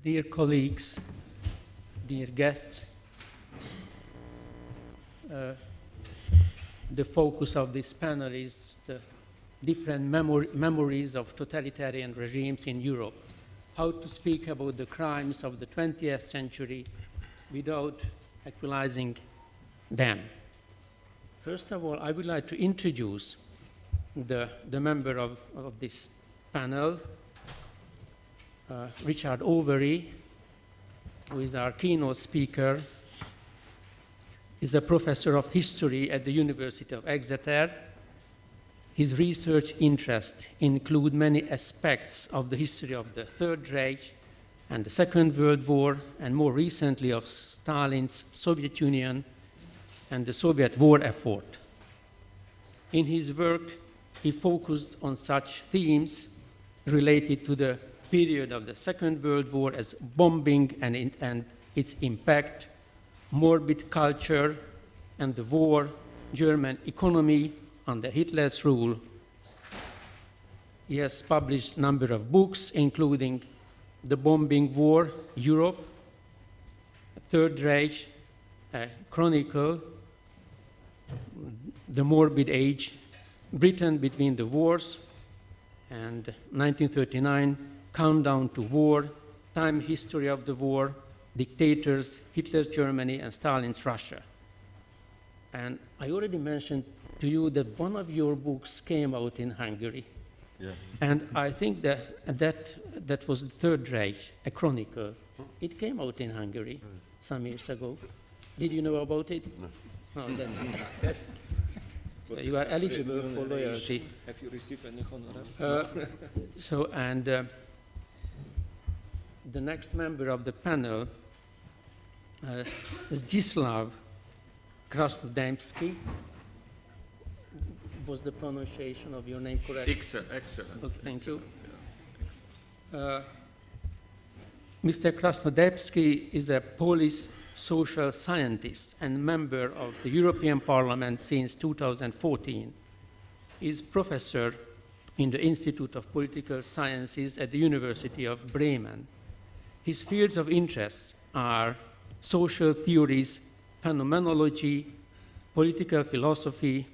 Dear colleagues, dear guests, the focus of this panel is the different memories of totalitarian regimes in Europe. How to speak about the crimes of the 20th century without equalizing them. First of all, I would like to introduce the member of this panel, Richard Overy, who is our keynote speaker. He's a professor of history at the University of Exeter. His research interests include many aspects of the history of the Third Reich and the Second World War, and more recently of Stalin's Soviet Union and the Soviet war effort. In his work, he focused on such themes related to the period of the Second World War as bombing and its impact, morbid culture, and the war, German economy under Hitler's rule. He has published a number of books, including The Bombing War, Europe, Third Reich, Chronicle, The Morbid Age, Britain Between the Wars, and 1939, Countdown to War, Time History of the War, Dictators, Hitler's Germany, and Stalin's Russia. And I already mentioned to you that one of your books came out in Hungary. Yeah. And I think that was the Third Reich, a chronicle. It came out in Hungary some years ago. Did you know about it? No. Oh, that's so you are eligible for loyalty. Have you received any honor? The next member of the panel is Zdzislaw Krasnodębski. Was the pronunciation of your name correct? Excellent. Okay, thank you. Yeah, Mr. Krasnodębski is a Polish social scientist and member of the European Parliament since 2014. He is professor in the Institute of Political Sciences at the University of Bremen. His fields of interest are social theories, phenomenology, political philosophy,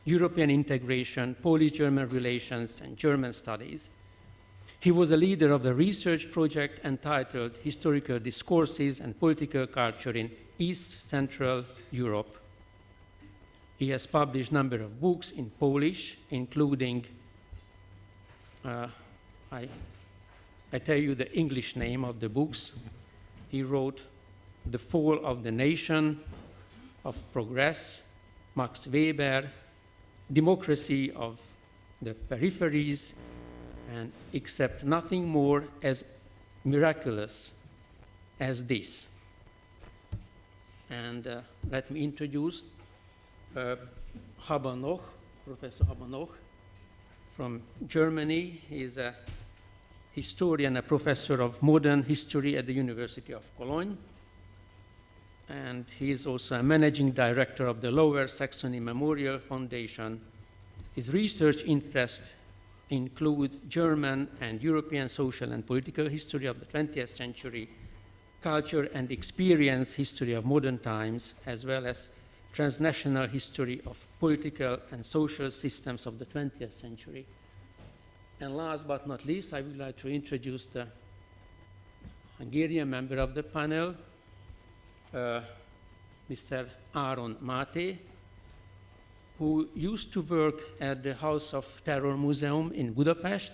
European integration, Polish-German relations, and German studies. He was a leader of the research project entitled Historical Discourses and Political Culture in East Central Europe. He has published a number of books in Polish, including, I tell you the English name of the books. He wrote The Fall of the Nation, of Progress, Max Weber, Democracy of the Peripheries, and Accept Nothing More as Miraculous as This. And let me introduce Habanoch, Professor Habanoch from Germany. He is a historian, a professor of modern history at the University of Cologne. And he is also a managing director of the Lower Saxony Memorial Foundation. His research interests include German and European social and political history of the 20th century, culture and experience history of modern times, as well as transnational history of political and social systems of the 20th century. And last but not least, I would like to introduce the Hungarian member of the panel, Mr. Áron Máté, who used to work at the House of Terror Museum in Budapest.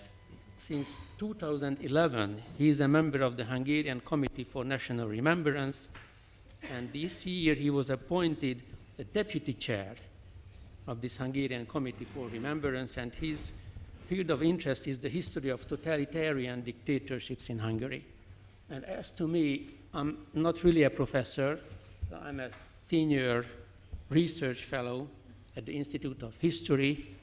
Since 2011, he is a member of the Hungarian Committee for National Remembrance, and this year he was appointed the deputy chair of this Hungarian Committee for Remembrance, and his field of interest is the history of totalitarian dictatorships in Hungary. And as to me, I'm not really a professor, so I'm a senior research fellow at the Institute of History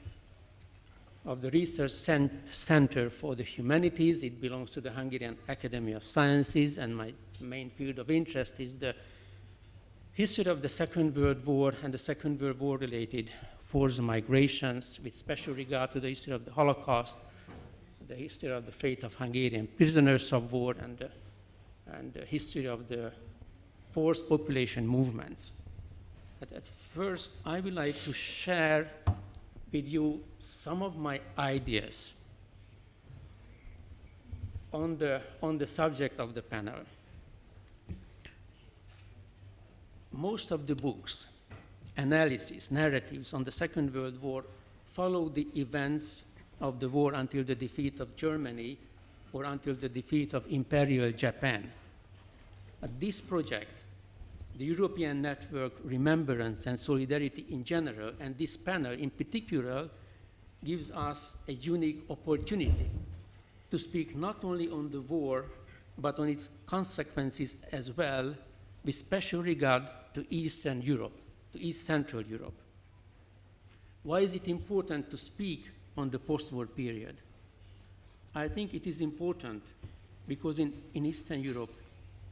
of the Research Center for the Humanities. It belongs to the Hungarian Academy of Sciences, and my main field of interest is the history of the Second World War and the Second World War related forced migrations, with special regard to the history of the Holocaust, the history of the fate of Hungarian prisoners of war, and the and the history of the forced population movements. But at first, I would like to share with you some of my ideas on the subject of the panel. Most of the books, analysis, narratives on the Second World War follow the events of the war until the defeat of Germany or until the defeat of Imperial Japan. But this project, the European Network Remembrance and Solidarity in general, and this panel in particular, gives us a unique opportunity to speak not only on the war, but on its consequences as well, with special regard to Eastern Europe, to East Central Europe. Why is it important to speak on the post-war period? I think it is important because in Eastern Europe,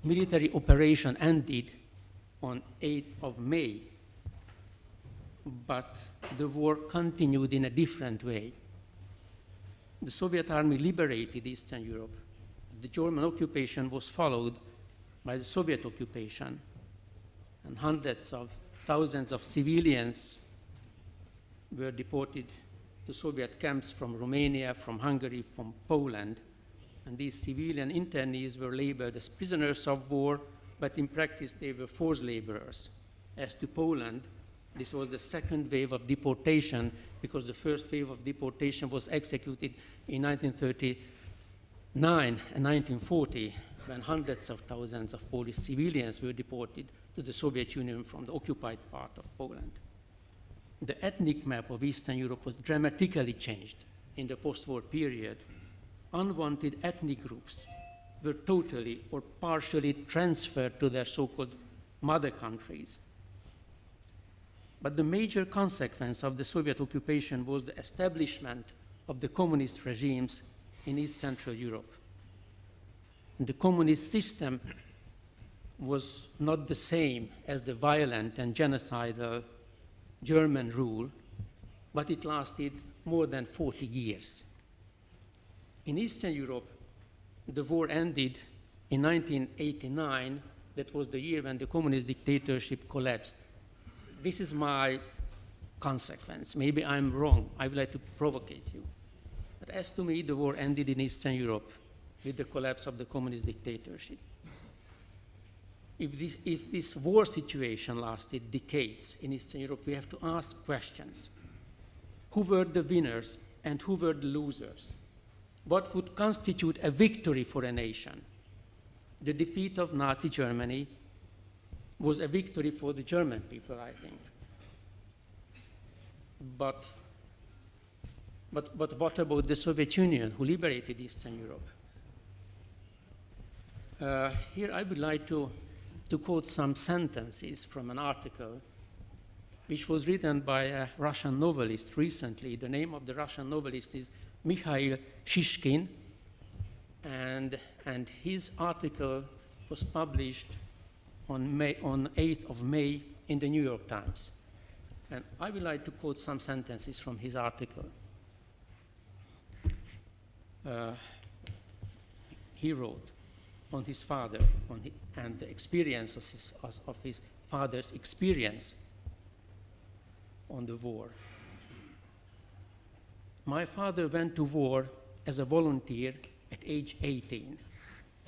military operation ended on 8th of May, but the war continued in a different way. The Soviet army liberated Eastern Europe. The German occupation was followed by the Soviet occupation, and hundreds of thousands of civilians were deported to Soviet camps from Romania, from Hungary, from Poland. And these civilian internees were labeled as prisoners of war, but in practice they were forced laborers. As to Poland, this was the second wave of deportation, because the first wave of deportation was executed in 1939 and 1940, when hundreds of thousands of Polish civilians were deported to the Soviet Union from the occupied part of Poland. The ethnic map of Eastern Europe was dramatically changed in the post-war period. Unwanted ethnic groups were totally or partially transferred to their so-called mother countries. But the major consequence of the Soviet occupation was the establishment of the communist regimes in East Central Europe. And the communist system was not the same as the violent and genocidal German rule, but it lasted more than 40 years. In Eastern Europe, the war ended in 1989. That was the year when the communist dictatorship collapsed. This is my consequence. Maybe I'm wrong. I would like to provocate you. But as to me, the war ended in Eastern Europe with the collapse of the communist dictatorship. If this war situation lasted decades in Eastern Europe, we have to ask questions. Who were the winners and who were the losers? What would constitute a victory for a nation? The defeat of Nazi Germany was a victory for the German people, I think. But what about the Soviet Union, who liberated Eastern Europe? Here I would like to quote some sentences from an article which was written by a Russian novelist recently. The name of the Russian novelist is Mikhail Shishkin, and his article was published on 8th of May in the New York Times. And I would like to quote some sentences from his article. He wrote on his father and the experience of his father's experience on the war. My father went to war as a volunteer at age 18.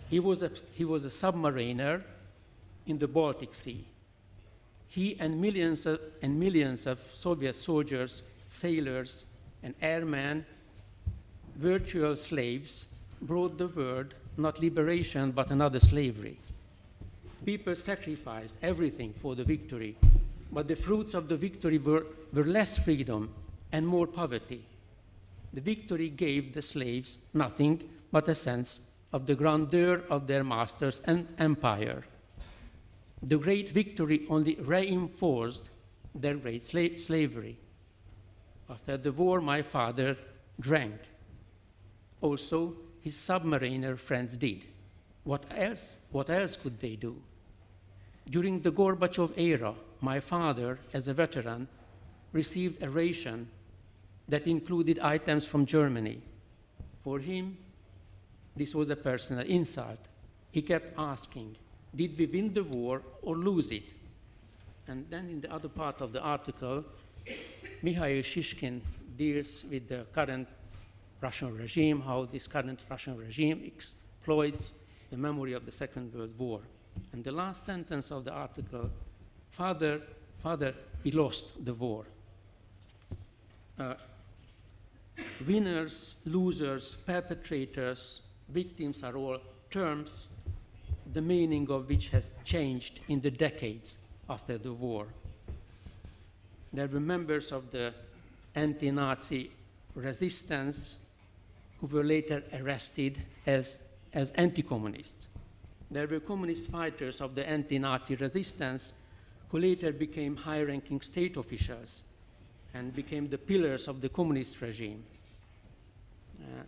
He was a submariner in the Baltic Sea. He and millions of Soviet soldiers, sailors, and airmen, virtual slaves, brought the word, not liberation, but another slavery. People sacrificed everything for the victory, but the fruits of the victory were less freedom and more poverty. The victory gave the slaves nothing but a sense of the grandeur of their masters and empire. The great victory only reinforced their great slavery. After the war, my father drank. Also, his submariner friends did. What else could they do? During the Gorbachev era, my father, as a veteran, received a ration that included items from Germany. For him, this was a personal insult. he kept asking, did we win the war or lose it? And then in the other part of the article, Mikhail Shishkin deals with the current Russian regime, how this current Russian regime exploits the memory of the Second World War. And the last sentence of the article, Father, we lost the war. Winners, losers, perpetrators, victims are all terms, the meaning of which has changed in the decades after the war. There were members of the anti-Nazi resistance who were later arrested as anti-communists. There were communist fighters of the anti-Nazi resistance who later became high-ranking state officials and became the pillars of the communist regime.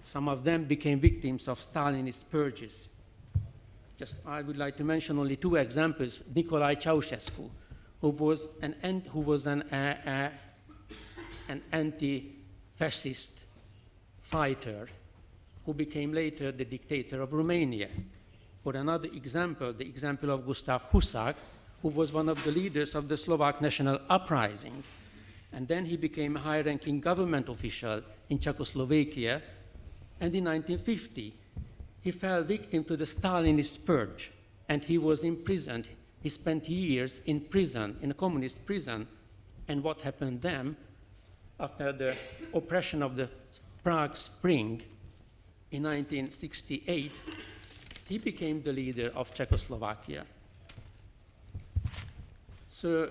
Some of them became victims of Stalinist purges. I would like to mention only two examples. Nicolae Ceausescu, who was an anti-fascist fighter who became later the dictator of Romania. Or another example, the example of Gustav Husak, who was one of the leaders of the Slovak national uprising. And then he became a high-ranking government official in Czechoslovakia. And in 1950, he fell victim to the Stalinist purge, and he was imprisoned. He spent years in prison, in a communist prison. And what happened then, after the oppression of the Prague Spring in 1968, he became the leader of Czechoslovakia. So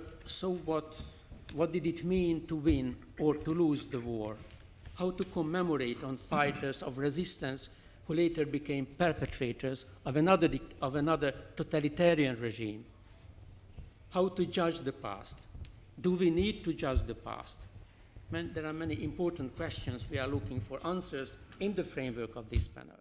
what did it mean to win or to lose the war? How to commemorate on fighters of resistance who later became perpetrators of another totalitarian regime? How to judge the past? Do we need to judge the past? There are many important questions we are looking for answers in the framework of this panel.